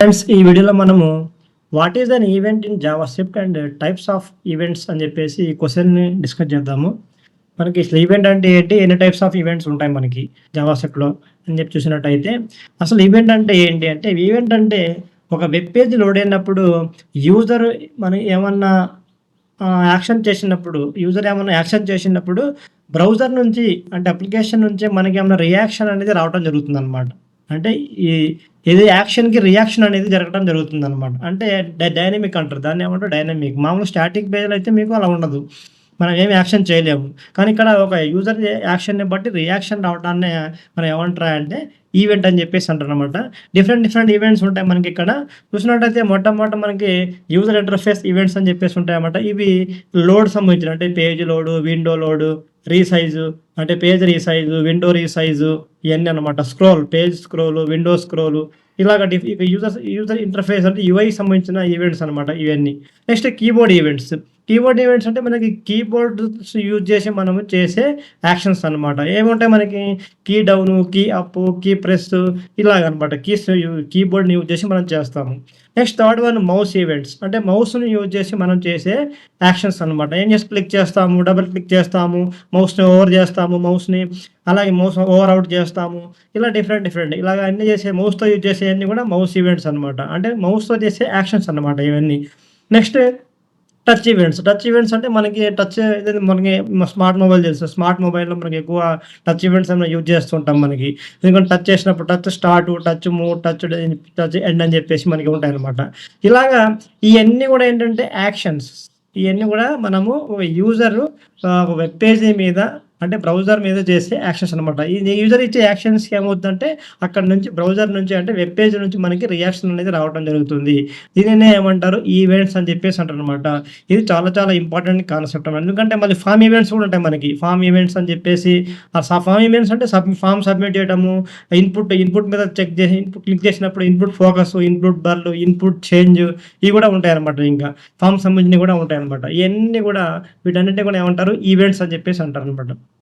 Friends ఈ వీడియోలో మనము what is an event in JavaScript and types of events అని చెప్పేసి ఈ క్వశ్చన్ని డిస్కస్ చేద్దాము. మనకి అసలు ఈవెంట్ అంటే ఏంటి, ఎన్ని టైప్స్ ఆఫ్ ఈవెంట్స్ ఉంటాయి మనకి జావాస్క్రిప్ట్లో అని చెప్పి చూసినట్టయితే, అసలు ఈవెంట్ అంటే ఏంటి అంటే, ఈవెంట్ అంటే ఒక వెబ్ పేజ్ లోడ్ అయినప్పుడు యూజర్ మనం ఏమన్నా యాక్షన్ చేసినప్పుడు బ్రౌజర్ నుంచి అంటే అప్లికేషన్ నుంచి మనకి ఏమన్నా రియాక్షన్ అనేది రావడం జరుగుతుందనమాట. అంటే ఈ ఇది యాక్షన్‌కి రియాక్షన్ అనేది జరగడం జరుగుతుందనమాట. అంటే డైనమిక్ అంటారు. దాన్ని ఏమంటారు డైనమిక్. మామూలు స్టాటిక్ పేజ్‌లో అయితే మీకు అలా ఉండదు. మనం ఏమి యాక్షన్ చేయలేము. కానీ ఇక్కడ ఒక యూజర్ యాక్షన్‌ని బట్టి రియాక్షన్ రావడాన్ని మనం ఏమంటారంటే ఈవెంట్ అని చెప్పేసి అంటారనమాట. డిఫరెంట్ ఈవెంట్స్ ఉంటాయి మనకిక్కడ. చూసినట్టయితే మొట్టమొదట మనకి యూజర్ ఇంటర్ఫేస్ ఈవెంట్స్ అని చెప్పేసి ఉంటాయన్నమాట. ఇవి లోడ్ సంబంధించిన అంటే పేజ్ లోడు, విండో లోడు, రీసైజు అంటే పేజ్ రీసైజు, విండో రీసైజు ఇయన్నీ అనమాట. పేజ్ స్క్రోలు, విండో స్క్రోలు ఇలాగ ఇక యూజర్ ఇంటర్ఫేస్ అంటే యూఐకి సంబంధించిన ఈవెంట్స్ అనమాట ఇవన్నీ. Next keyboard events. Keyboard events అంటే మనకి కీబోర్డ్స్ యూజ్ చేసి మనము చేసే యాక్షన్స్ అనమాట. ఏముంటాయి మనకి కీ డౌను, కీ అప్పు, కీ ప్రెస్ ఇలాగనమాట. కీబోర్డ్‌ని యూజ్ చేసి మనం చేస్తాము. Next third one mouse events. అంటే మౌస్‌ని యూజ్ చేసి మనం చేసే యాక్షన్స్ అనమాట. ఏం చేసి క్లిక్ చేస్తాము, డబుల్ క్లిక్ చేస్తాము, మౌస్‌ని ఓవర్ చేస్తాము, అలాగే మౌస్ ఓవర్ అవుట్ చేస్తాము. ఇలా డిఫరెంట్ ఇలాగ అన్నీ చేసే మౌస్‌తో యూజ్ చేసేయన్నీ కూడా మౌస్ ఈవెంట్స్ అనమాట. అంటే మౌస్‌తో చేసే యాక్షన్స్ అనమాట ఇవన్నీ. నెక్స్ట్ టచ్ ఈవెంట్స్ అంటే మనకి మనకి స్మార్ట్ మొబైల్ తెలుసు. స్మార్ట్ మొబైల్‌లో మనకి ఎక్కువ టచ్ ఈవెంట్స్ ఏమైనా యూజ్ చేస్తుంటాం మనకి. ఎందుకంటే టచ్ చేసినప్పుడు touch start, touch move, touch end అని చెప్పేసి మనకి ఉంటాయన్నమాట. ఇలాగా ఇయన్నీ కూడా ఏంటంటే యాక్షన్స్. ఇయన్నీ కూడా మనము ఒక యూజరు వెబ్ పేజీ మీద అంటే బ్రౌజర్ మీద చేసే యాక్షన్స్ అనమాట. ఈ యూజర్ ఇచ్చే యాక్షన్స్‌కి ఏమవుద్దంటే అక్కడి నుంచి బ్రౌజర్ నుంచి అంటే వెబ్ పేజ్ నుంచి మనకి రియాక్షన్ అనేది రావడం జరుగుతుంది. దీనినే ఏమంటారు ఈవెంట్స్ అని చెప్పేసి అంటారనమాట. ఇది చాలా ఇంపార్టెంట్ కాన్సెప్ట్ అన్నమాట. ఎందుకంటే మళ్ళీ ఫార్మ్ ఈవెంట్స్ కూడా ఉంటాయి మనకి. ఫార్మ్ ఈవెంట్స్ అని చెప్పేసి ఫార్మ్ ఈవెంట్స్ అంటే ఫార్మ్ సబ్మిట్ చేయడము, ఇన్పుట్ మీద క్లిక్ చేసినప్పుడు ఇన్పుట్ ఫోకస్, ఇన్పుట్ బర్లు, ఇన్పుట్ చేంజ్ ఇవి కూడా ఉంటాయన్నమాట. ఇంకా ఫార్మ్ సంబంధించినవి కూడా ఉంటాయన్నమాట. ఇయన్నీ కూడా వీటన్నిటిని కూడా ఏమంటారు ఈవెంట్స్ అని చెప్పేసి అంటారనమాట.